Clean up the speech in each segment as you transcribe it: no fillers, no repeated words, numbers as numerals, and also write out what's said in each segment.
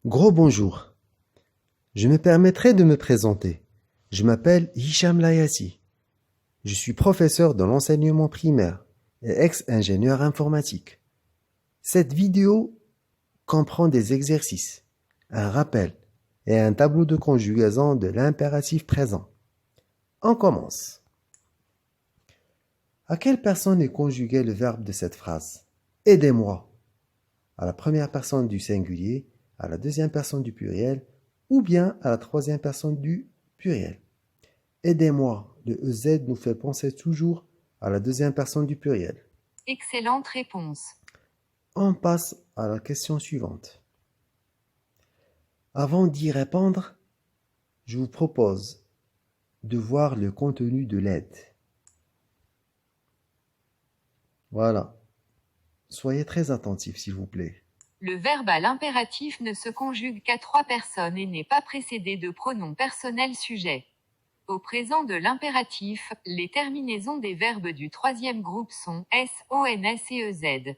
Gros bonjour. Je me permettrai de me présenter. Je m'appelle Hicham Layassi. Je suis professeur dans l'enseignement primaire et ex-ingénieur informatique. Cette vidéo comprend des exercices, un rappel et un tableau de conjugaison de l'impératif présent. On commence. À quelle personne est conjugué le verbe de cette phrase? Aidez-moi. À la première personne du singulier, à la deuxième personne du pluriel, ou bien à la troisième personne du pluriel. Aidez-moi, le EZ nous fait penser toujours à la deuxième personne du pluriel. Excellente réponse. On passe à la question suivante. Avant d'y répondre, je vous propose de voir le contenu de l'aide. Voilà. Soyez très attentifs, s'il vous plaît. Le verbe à l'impératif ne se conjugue qu'à 3 personnes et n'est pas précédé de pronom personnel sujet. Au présent de l'impératif, les terminaisons des verbes du troisième groupe sont s, on, s et ez.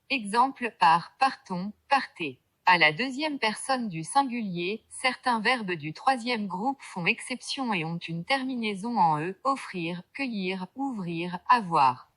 Exemple par partons, partez. À la deuxième personne du singulier, certains verbes du troisième groupe font exception et ont une terminaison en e, offrir, cueillir, ouvrir, avoir.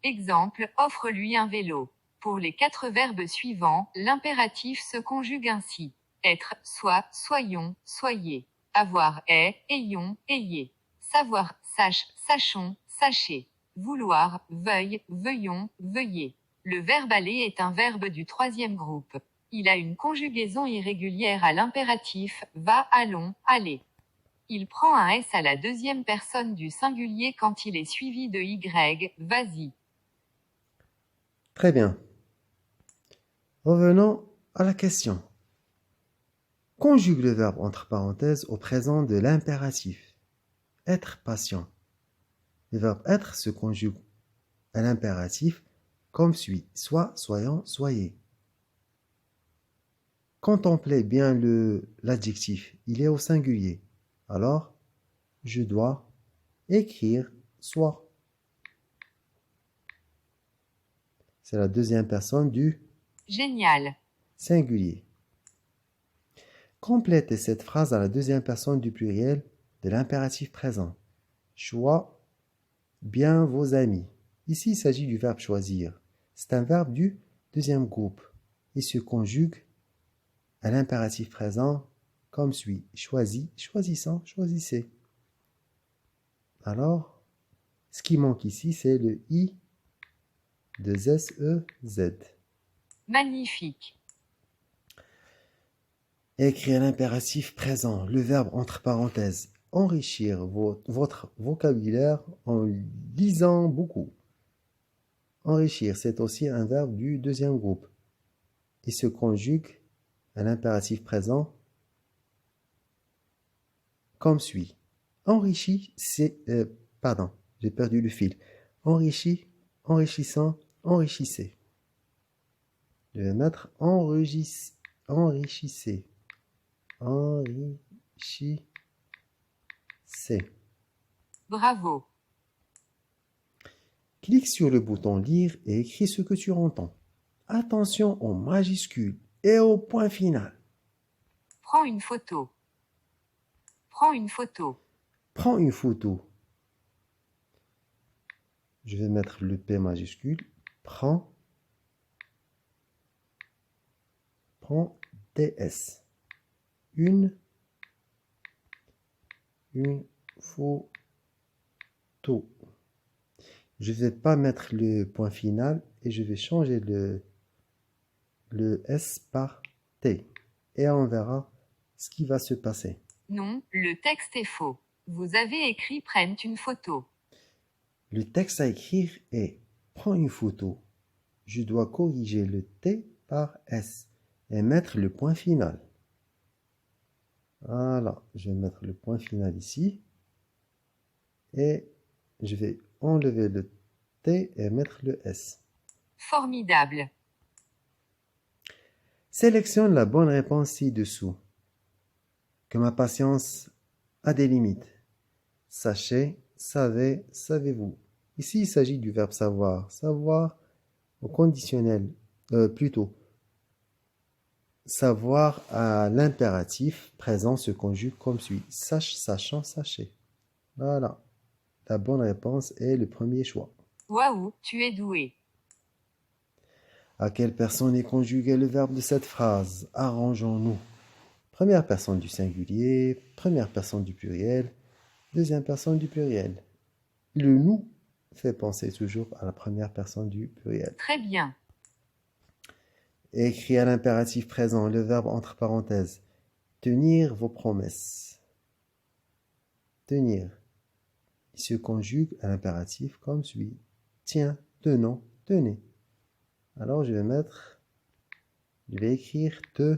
Exemple, offre-lui un vélo. Pour les 4 verbes suivants, l'impératif se conjugue ainsi. Être, soit, soyons, soyez. Avoir est, ayons, ayez. Savoir, sache, sachons, sachez. Vouloir, veuille, veuillons, veuillez. Le verbe aller est un verbe du troisième groupe. Il a une conjugaison irrégulière à l'impératif, va, allons, allez. Il prend un s à la deuxième personne du singulier quand il est suivi de y, vas-y. Très bien. Revenons à la question. Conjugue le verbe entre parenthèses au présent de l'impératif. Être patient. Le verbe être se conjugue à l'impératif comme suit. Soit, soyons, soyez. Contemplez bien l'adjectif. Il est au singulier. Alors, je dois écrire soit. C'est la deuxième personne du Génial. singulier. Complétez cette phrase à la deuxième personne du pluriel de l'impératif présent. Choix bien vos amis. Ici, il s'agit du verbe choisir. C'est un verbe du deuxième groupe. Il se conjugue à l'impératif présent comme suit. Choisis, choisissant, choisissez. Alors, ce qui manque ici, c'est le I de S-E-Z. Magnifique. Écrire l'impératif présent, le verbe entre parenthèses. Enrichir votre vocabulaire en lisant beaucoup. Enrichir, c'est aussi un verbe du deuxième groupe. Il se conjugue à l'impératif présent comme suit. Enrichi, c'est... pardon, j'ai perdu le fil. Enrichi, enrichissant, enrichissez. Je vais mettre enrichissez. Enrichissez. Bravo. Clique sur le bouton lire et écris ce que tu entends. Attention aux majuscules et au point final. Prends une photo. Prends une photo. Prends une photo. Je vais mettre le P majuscule. Prends TS. Une photo. Je ne vais pas mettre le point final et je vais changer le S par T. Et on verra ce qui va se passer. Non, le texte est faux. Vous avez écrit prennent une photo. Le texte à écrire est prends une photo. Je dois corriger le T par S et mettre le point final. Voilà, je vais mettre le point final ici. Et je vais enlever le T et mettre le S. Formidable. Sélectionne la bonne réponse ci-dessous. Que ma patience a des limites. Sachez, savez, savez-vous. Ici, il s'agit du verbe savoir. Savoir au conditionnel, plutôt. Savoir à l'impératif présent se conjugue comme suit. Sache, sachant, sachez. Voilà. La bonne réponse est le premier choix. Waouh, tu es doué. À quelle personne est conjugué le verbe de cette phrase? Arrangeons-nous. Première personne du singulier, première personne du pluriel, deuxième personne du pluriel. Le nous fait penser toujours à la première personne du pluriel. Très bien. Écrit à l'impératif présent, le verbe entre parenthèses. Tenir vos promesses. Tenir. Il se conjugue à l'impératif comme suit. Tiens, tenons, tenez. Alors je vais écrire te,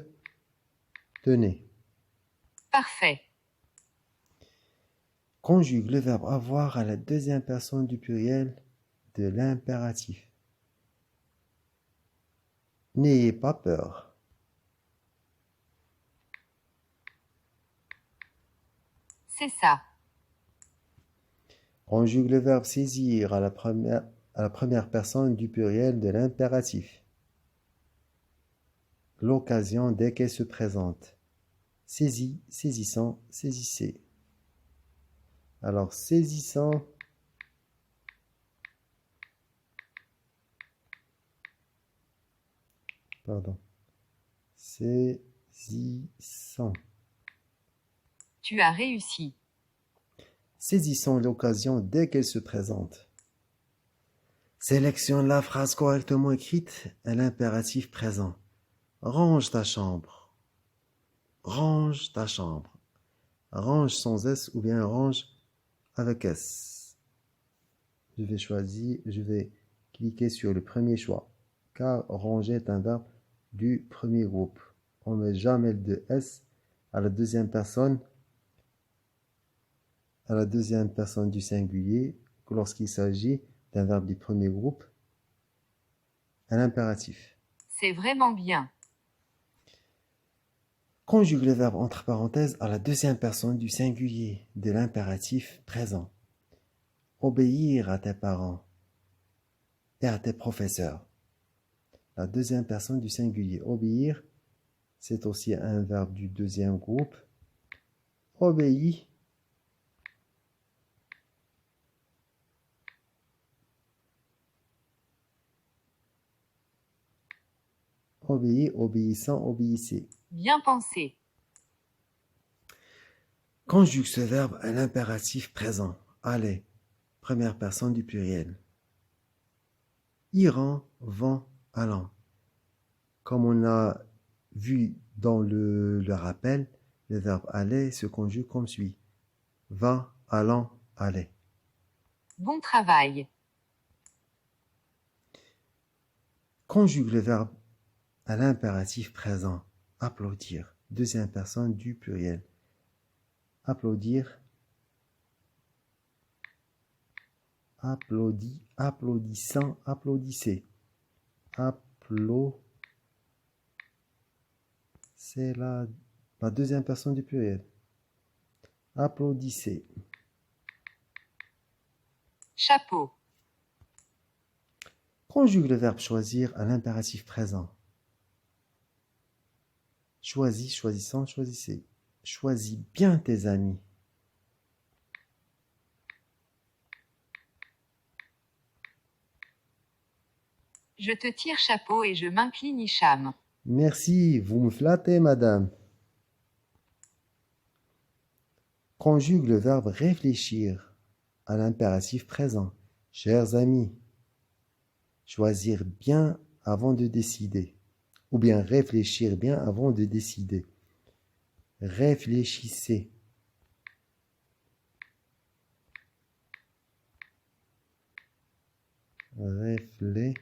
tenez. Parfait. Conjugue le verbe avoir à la deuxième personne du pluriel de l'impératif. N'ayez pas peur. C'est ça. Conjugue le verbe saisir à la première personne du pluriel de l'impératif. L'occasion dès qu'elle se présente. Saisis, saisissant, saisissez. Alors, saisissant, pardon, saisissant. Tu as réussi. Saisissons l'occasion dès qu'elle se présente. Sélectionne la phrase correctement écrite à l'impératif présent. Range ta chambre. Range ta chambre. Range sans S ou bien range avec S. Je vais cliquer sur le premier choix, car ranger est un verbe du premier groupe. On ne met jamais de S à la deuxième personne du singulier que lorsqu'il s'agit d'un verbe du premier groupe, un impératif. C'est vraiment bien. Conjugue le verbe entre parenthèses à la deuxième personne du singulier de l'impératif présent. Obéir à tes parents et à tes professeurs. La deuxième personne du singulier. Obéir, c'est aussi un verbe du deuxième groupe. Obéis. Obéir, obéissant, obéissez. Bien pensé. Conjugue ce verbe à l'impératif présent. Allez, première personne du pluriel. Irant, vent, allant. Comme on a vu dans le rappel, le verbe aller se conjugue comme suit. Va, allant, aller. Bon travail. Conjugue le verbe à l'impératif présent. Applaudir. Deuxième personne du pluriel. Applaudir. Applaudit, applaudissant, applaudissez. C'est la deuxième personne du pluriel. Applaudissez. Chapeau. Conjugue le verbe choisir à l'impératif présent. Choisis, choisissant, choisissez. Choisis bien tes amis. Je te tire chapeau et je m'incline Hicham. Merci, vous me flattez, madame. Conjugue le verbe réfléchir à l'impératif présent. Chers amis, choisir bien avant de décider. Ou bien réfléchir bien avant de décider. Réfléchissez. Réfléchissez.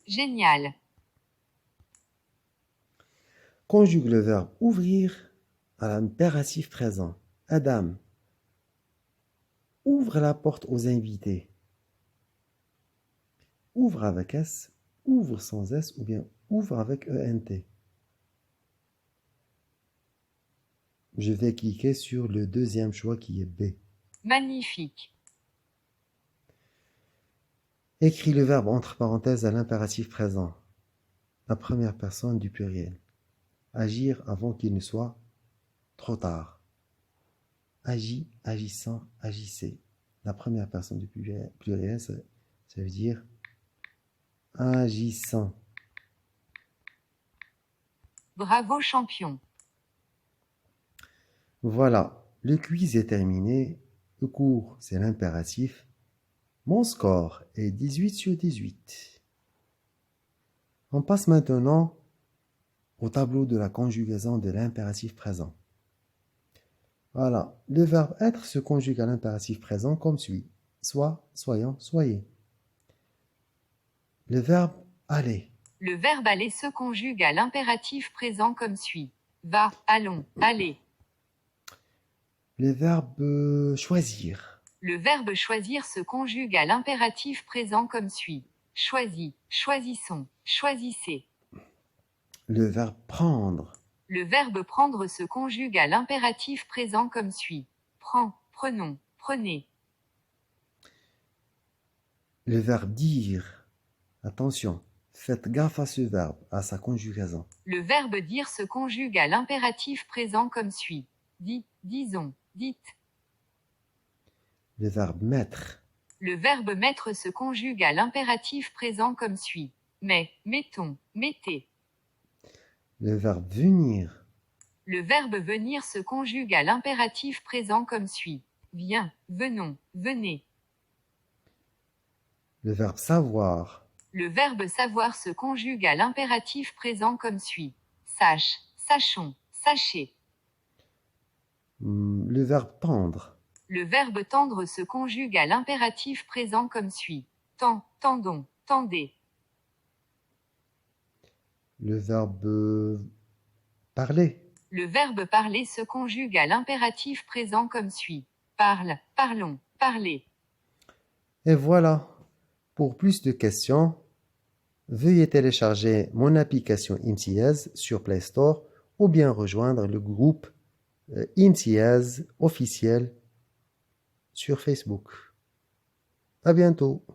Génial. Conjugue le verbe ouvrir à l'impératif présent. Adam, ouvre la porte aux invités. Ouvre avec S, ouvre sans S ou bien ouvre avec ENT. Je vais cliquer sur le deuxième choix qui est B. Magnifique. Écris le verbe entre parenthèses à l'impératif présent, la première personne du pluriel. Agir avant qu'il ne soit trop tard. Agis, agissant, agissez. La première personne du pluriel, ça veut dire agissant. Bravo champion. Voilà, le quiz est terminé. Le cours, c'est l'impératif. Mon score est 18 sur 18. On passe maintenant au tableau de la conjugaison de l'impératif présent. Voilà, le verbe être se conjugue à l'impératif présent comme suit. Soit, soyons, soyez. Le verbe aller. Le verbe aller se conjugue à l'impératif présent comme suit. Va, allons, allez. Le verbe choisir. Le verbe choisir se conjugue à l'impératif présent comme suit. Choisis, choisissons, choisissez. Le verbe prendre. Le verbe prendre se conjugue à l'impératif présent comme suit. Prends, prenons, prenez. Le verbe dire. Attention, faites gaffe à ce verbe, à sa conjugaison. Le verbe dire se conjugue à l'impératif présent comme suit. Dis, disons, dites. Le verbe mettre. Le verbe mettre se conjugue à l'impératif présent comme suit. Mais, mettons, mettez. Le verbe venir. Le verbe venir se conjugue à l'impératif présent comme suit. Viens, venons, venez. Le verbe savoir. Le verbe savoir se conjugue à l'impératif présent comme suit. Sache, sachons, sachez. Le verbe tendre. Le verbe tendre se conjugue à l'impératif présent comme suit. Tend, tendons, tendez. Le verbe parler. Le verbe parler se conjugue à l'impératif présent comme suit. Parle, parlons, parlez. Et voilà. Pour plus de questions, veuillez télécharger mon application IMTIAZ sur Play Store ou bien rejoindre le groupe IMTIAZ officiel sur Facebook. À bientôt.